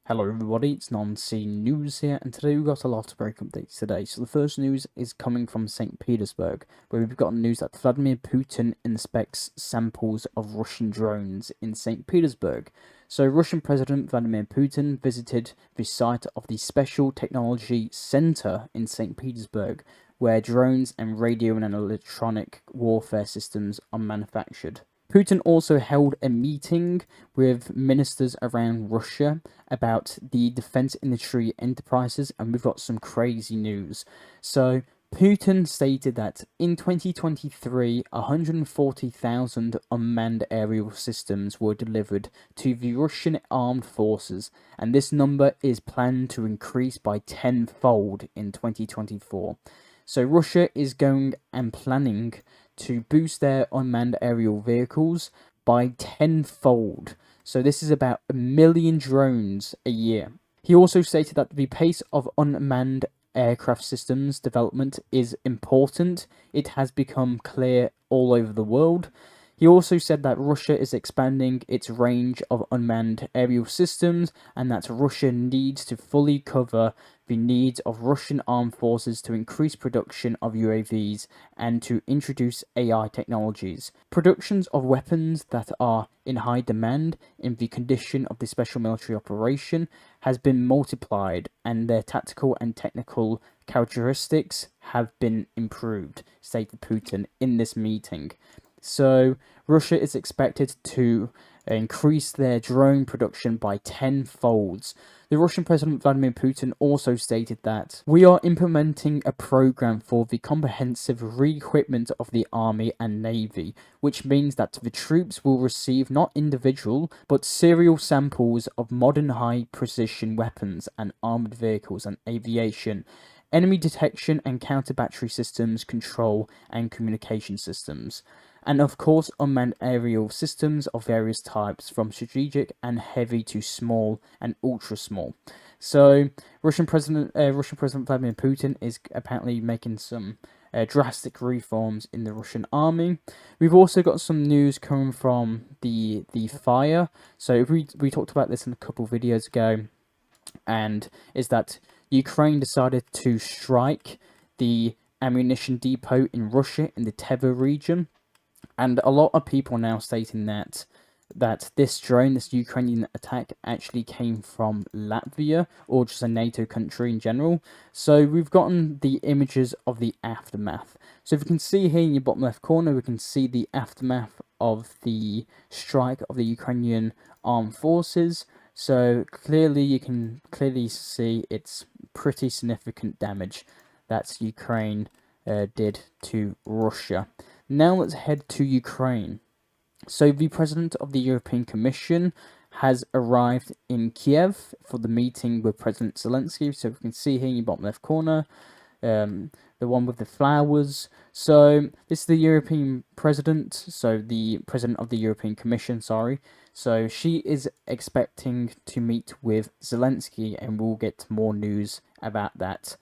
Hello everybody, it's Non-Scene News here, and today we've got a lot of break updates today. So the first news is coming from St. Petersburg, where we've got news that Vladimir Putin inspects samples of Russian drones in St. Petersburg. So Russian President Vladimir Putin visited the site of the Special Technology Center in St. Petersburg, where drones and radio and electronic warfare systems are manufactured. Putin also held a meeting with ministers around Russia about the defense industry enterprises, and we've got some crazy news. So, Putin stated that in 2023, 140,000 unmanned aerial systems were delivered to the Russian armed forces, and this number is planned to increase by tenfold in 2024. So Russia is going and planning to boost their unmanned aerial vehicles by tenfold. So this is about 1 million drones a year. He also stated that the pace of unmanned aircraft systems development is important. It has become clear all over the world. He also said that Russia is expanding its range of unmanned aerial systems and that Russia needs to fully cover the needs of Russian armed forces to increase production of UAVs and to introduce AI technologies. Productions of weapons that are in high demand in the condition of the special military operation has been multiplied, and their tactical and technical characteristics have been improved, stated Putin in this meeting. So Russia is expected to increase their drone production by tenfolds. The Russian President Vladimir Putin also stated that we are implementing a program for the comprehensive re-equipment of the army and navy, which means that the troops will receive not individual but serial samples of modern high-precision weapons and armored vehicles and aviation, enemy detection and counter-battery systems, control and communication systems, and of course unmanned aerial systems of various types, from strategic and heavy to small and ultra small. So Russian President Vladimir Putin is apparently making some drastic reforms in the Russian army. We've also got some news coming from the fire. So we talked about this in a couple of videos ago, and is that Ukraine decided to strike the ammunition depot in Russia in the Tver region. And a lot of people now stating that this Ukrainian attack actually came from Latvia, or just a NATO country in general. So we've gotten the images of the aftermath. So if you can see here in your bottom left corner, we can see the aftermath of the strike of the Ukrainian armed forces. So clearly you can clearly see it's pretty significant damage that Ukraine did to Russia. Now let's head to Ukraine. So the President of the European Commission has arrived in Kiev for the meeting with President Zelensky. So we can see here in your bottom left corner, the one with the flowers. So this is the European President, so the President of the European Commission, sorry. So she is expecting to meet with Zelensky, and we'll get more news about that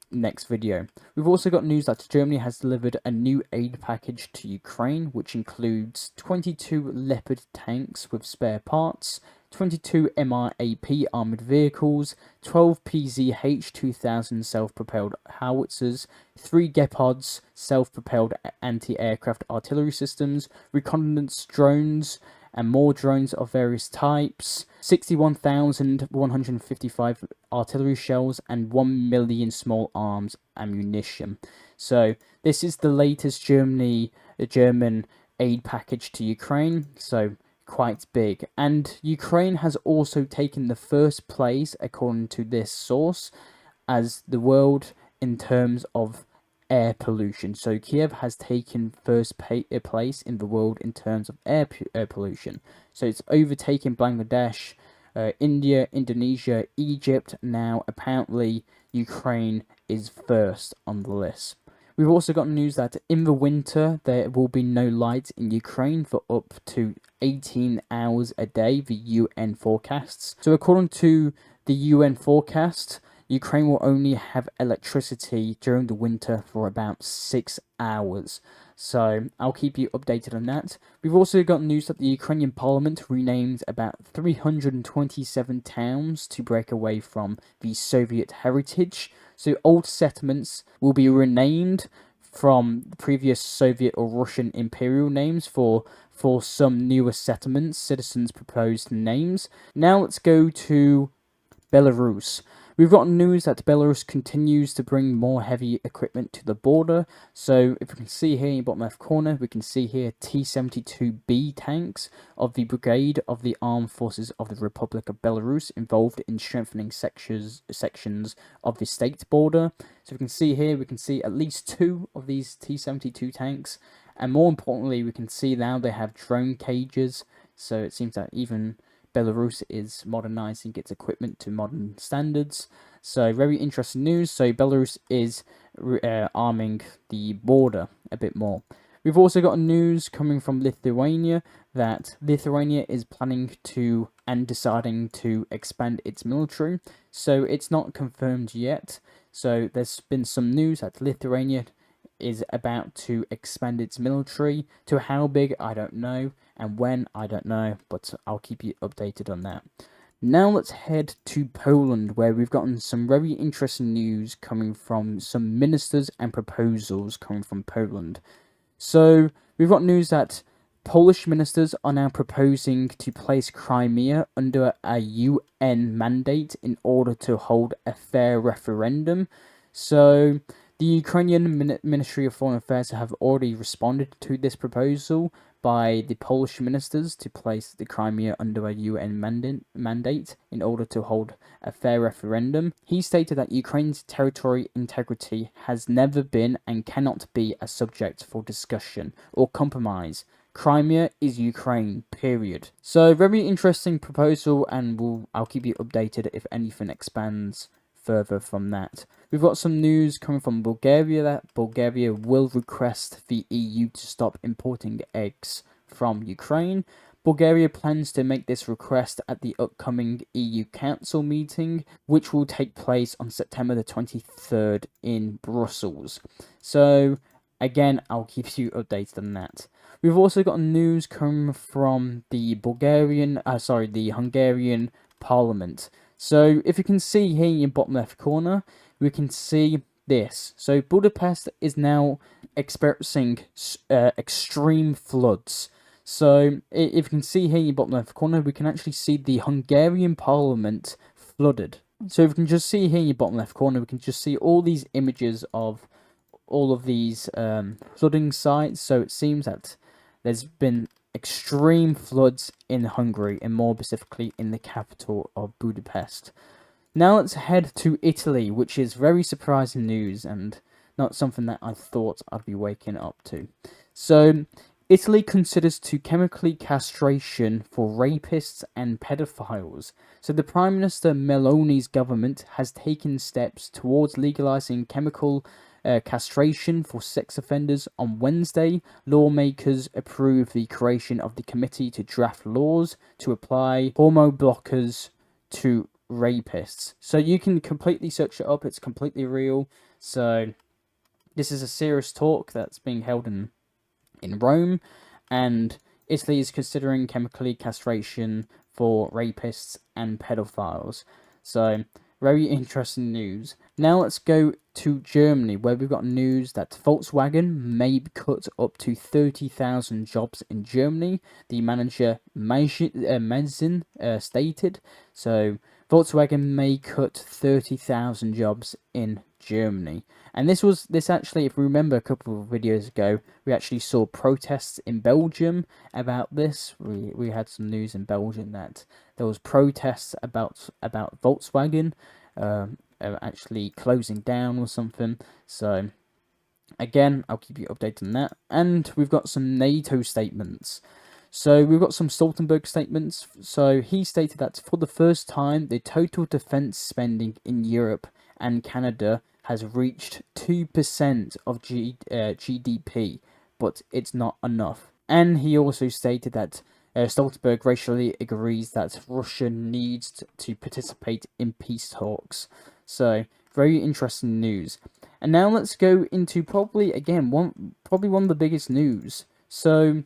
next video. We've also got news that Germany has delivered a new aid package to Ukraine, which includes 22 Leopard tanks with spare parts, 22 MRAP armoured vehicles, 12 PZH-2000 self-propelled howitzers, 3 Gepards self-propelled anti-aircraft artillery systems, reconnaissance drones, and more drones of various types, 61,155 artillery shells, and 1 million small arms ammunition. So this is the latest German aid package to Ukraine, so quite big. And Ukraine has also taken the first place, according to this source, as the world in terms of air pollution. So Kiev has taken first place in the world in terms of air pollution. So it's overtaken Bangladesh, India, Indonesia, Egypt. Now apparently Ukraine is first on the list. We've also got news that in the winter there will be no light in Ukraine for up to 18 hours a day, the UN forecasts. So according to the UN forecast, Ukraine will only have electricity during the winter for about 6 hours. So I'll keep you updated on that. We've also got news that the Ukrainian parliament renamed about 327 towns to break away from the Soviet heritage. So old settlements will be renamed from the previous Soviet or Russian imperial names for some newer settlements. Citizens proposed names. Now let's go to Belarus. We've got news that Belarus continues to bring more heavy equipment to the border. So if we can see here in the bottom left corner, we can see here T-72B tanks of the Brigade of the Armed Forces of the Republic of Belarus involved in strengthening sections of the state border. So we can see here, we can see at least 2 of these T-72 tanks. And more importantly, we can see now they have drone cages. So it seems that even Belarus is modernizing its equipment to modern standards. So very interesting news. So Belarus is arming the border a bit more. We've also got news coming from Lithuania that Lithuania is planning to and deciding to expand its military. So it's not confirmed yet. So there's been some news that Lithuania is about to expand its military. To how big, I don't know, and when, I don't know, but I'll keep you updated on that. Now let's head to Poland, where we've gotten some very interesting news coming from some ministers and proposals coming from Poland. So we've got news that Polish ministers are now proposing to place Crimea under a UN mandate in order to hold a fair referendum. So the Ukrainian Ministry of Foreign Affairs have already responded to this proposal by the Polish ministers to place the Crimea under a UN mandate in order to hold a fair referendum. He stated that Ukraine's territorial integrity has never been and cannot be a subject for discussion or compromise. Crimea is Ukraine, period. So, very interesting proposal, and I'll keep you updated if anything expands further from that. We've got some news coming from Bulgaria that Bulgaria will request the EU to stop importing eggs from Ukraine. Bulgaria plans to make this request at the upcoming EU Council meeting, which will take place on September the 23rd in Brussels. So, again, I'll keep you updated on that. We've also got news coming from the Hungarian Parliament. So if you can see here in your bottom left corner, we can see this. So Budapest is now experiencing extreme floods. So if you can see here in your bottom left corner, we can actually see the Hungarian Parliament flooded. So if you can just see here in your bottom left corner, we can just see all these images of all of these flooding sites. So it seems that there's been extreme floods in Hungary, and more specifically in the capital of Budapest. Now let's head to Italy, which is very surprising news and not something that I thought I'd be waking up to. So Italy considers to chemically castration for rapists and pedophiles. So the Prime Minister Meloni's government has taken steps towards legalizing chemical castration for sex offenders. On Wednesday, lawmakers approved the creation of the committee to draft laws to apply hormone blockers to rapists. So you can completely search it up, it's completely real. So this is a serious talk that's being held in Rome, and Italy is considering chemically castration for rapists and pedophiles. So very interesting news. Now let's go to Germany, where we've got news that Volkswagen may cut up to 30,000 jobs in Germany. The manager Mezin stated. So Volkswagen may cut 30,000 jobs in Germany. And this actually, if we remember a couple of videos ago, we actually saw protests in Belgium about this. We had some news in Belgium that there was protests about Volkswagen actually closing down or something. So again, I'll keep you updated on that. And we've got some NATO statements. So we've got some Stoltenberg statements. So he stated that for the first time, the total defense spending in Europe and Canada has reached 2% of GDP, but it's not enough. And he also stated that Stoltenberg racially agrees that Russia needs to participate in peace talks. So Very interesting news. And now let's go into probably one of the biggest news. So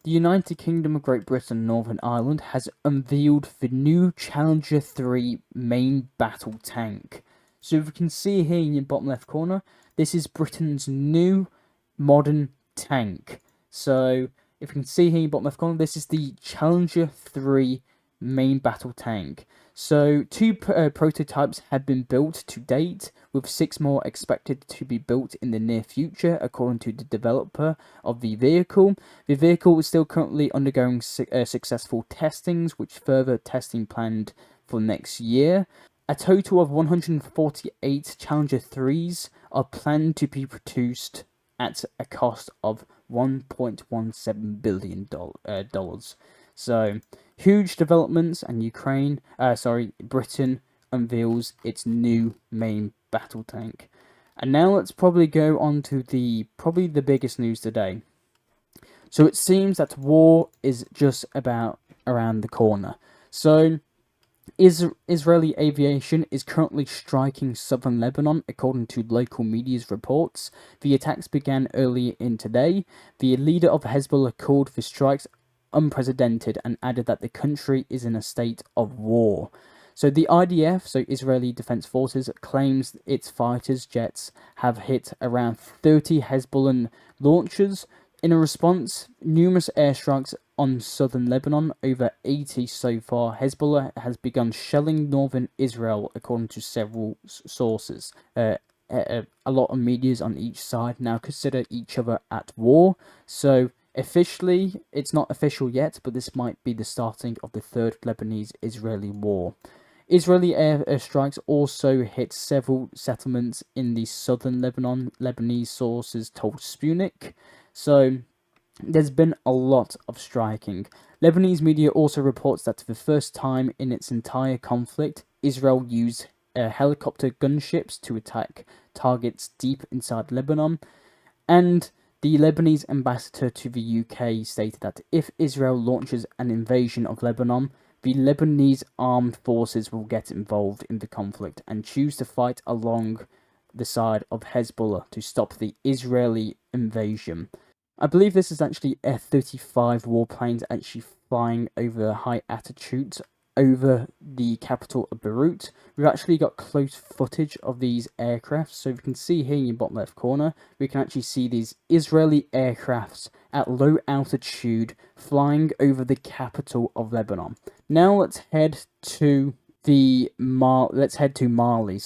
the United Kingdom of Great Britain and Northern Ireland has unveiled the new Challenger 3 main battle tank. So if you can see here in your bottom left corner, this is Britain's new modern tank. So if you can see here in your bottom left corner, this is the Challenger 3 main battle tank. So two prototypes have been built to date, with 6 more expected to be built in the near future, according to the developer of the vehicle. The vehicle is still currently undergoing successful testings, which further testing planned for next year. A total of 148 Challenger 3s are planned to be produced at a cost of $1.17 billion. So, huge developments, and Britain unveils its new main battle tank. And now let's probably go on to probably the biggest news today. So it seems that war is just about around the corner. So Israeli aviation is currently striking southern Lebanon, according to local media's reports. The attacks began earlier in today. The leader of Hezbollah called the strikes unprecedented and added that the country is in a state of war. So the IDF, so Israeli Defense Forces, claims its fighters jets have hit around 30 Hezbollah launchers. In a response, numerous airstrikes on southern Lebanon, over 80 so far. Hezbollah has begun shelling northern Israel, according to several sources. A lot of medias on each side now consider each other at war. So officially, it's not official yet, but this might be the starting of the third Lebanese-Israeli war. Israeli airstrikes also hit several settlements in the southern Lebanon, Lebanese sources told Sputnik. So there's been a lot of striking. Lebanese media also reports that for the first time in its entire conflict, Israel used helicopter gunships to attack targets deep inside Lebanon. And the Lebanese ambassador to the UK stated that if Israel launches an invasion of Lebanon, the Lebanese armed forces will get involved in the conflict and choose to fight along the side of Hezbollah to stop the Israeli invasion. I believe this is actually F-35 warplanes actually flying over high altitudes over the capital of Beirut. We've actually got close footage of these aircrafts. So if you can see here in your bottom left corner, we can actually see these Israeli aircrafts at low altitude flying over the capital of Lebanon. Now let's head to Mali.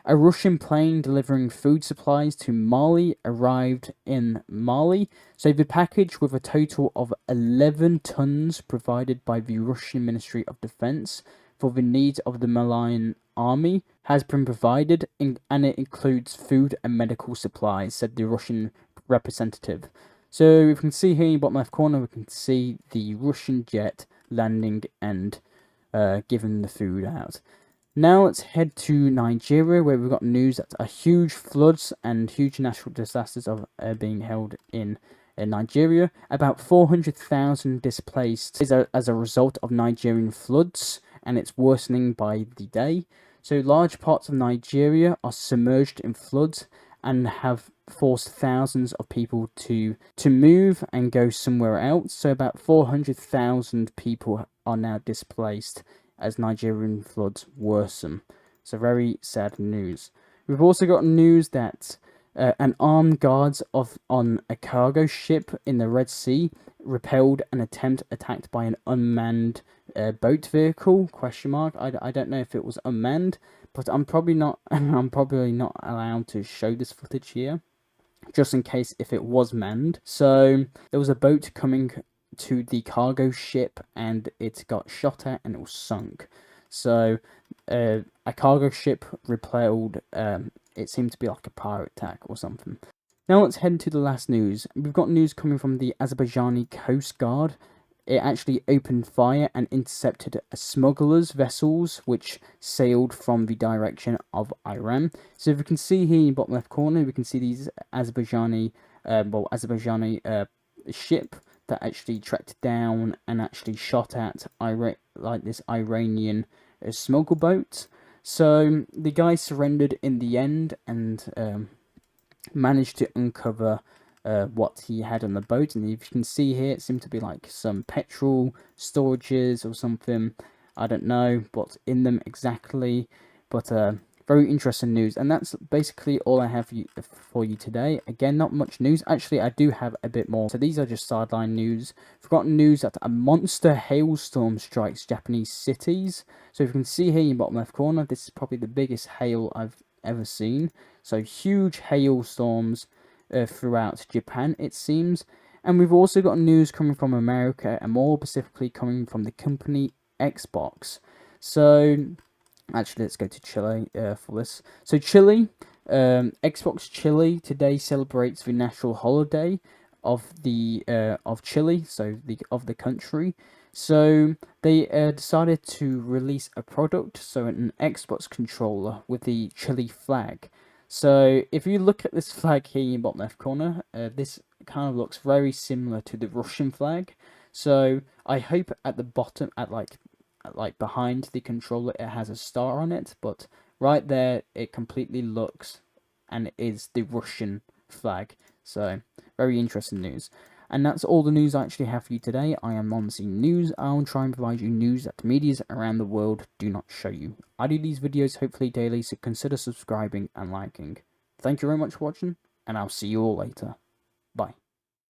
A Russian plane delivering food supplies to Mali arrived in Mali. So the package, with a total of 11 tons provided by the Russian Ministry of Defense for the needs of the Malian army, has been provided, and it includes food and medical supplies, said the Russian representative. So you can see here in the bottom left corner, we can see the Russian jet landing and giving the food out. Now let's head to Nigeria, where we've got news that huge floods and huge natural disasters are being held in Nigeria. About 400,000 displaced as a result of Nigerian floods, and it's worsening by the day. So large parts of Nigeria are submerged in floods and have forced thousands of people to move and go somewhere else. So about 400,000 people are now displaced as Nigerian floods worsen. So very sad news. We've also got news that an armed guards on a cargo ship in the Red Sea repelled an attempt attacked by an unmanned boat vehicle? ? I don't know if it was unmanned, but I'm probably not allowed to show this footage here, just in case if it was manned. So there was a boat coming to the cargo ship and it got shot at and it was sunk. So a cargo ship repelled, it seemed to be like a pirate attack or something. Now let's head to the last news. We've got news coming from the Azerbaijani Coast Guard. It actually opened fire and intercepted a smuggler's vessels which sailed from the direction of Iran. So if we can see here in the bottom left corner, we can see these Azerbaijani ship that actually tracked down and actually shot at this Iranian smuggle boat. So the guy surrendered in the end and managed to uncover what he had on the boat. And if you can see here, it seemed to be like some petrol storages or something. I don't know what's in them exactly, but very interesting news. And that's basically all I have for you today. Again, not much news. Actually, I do have a bit more. So these are just sideline news. Forgotten news that a monster hailstorm strikes Japanese cities. So if you can see here in the bottom left corner, this is probably the biggest hail I've ever seen. So huge hailstorms throughout Japan, it seems. And we've also got news coming from America, and more specifically coming from the company Xbox. So actually, let's go to Chile for this. So Chile, Xbox Chile today celebrates the national holiday of the of Chile, so the country. So they decided to release a product, so an Xbox controller with the Chile flag. So if you look at this flag here in the bottom left corner, this kind of looks very similar to the Russian flag. So I hope at the bottom, at like behind the controller, it has a star on it, but right there it completely looks and it is the Russian flag. So very interesting news. And that's all the news I actually have for you today. I am Monsi News. I'll try and provide you news that the medias around the world do not show you. I do these videos hopefully daily, so consider subscribing and liking. Thank you very much for watching, and I'll see you all later.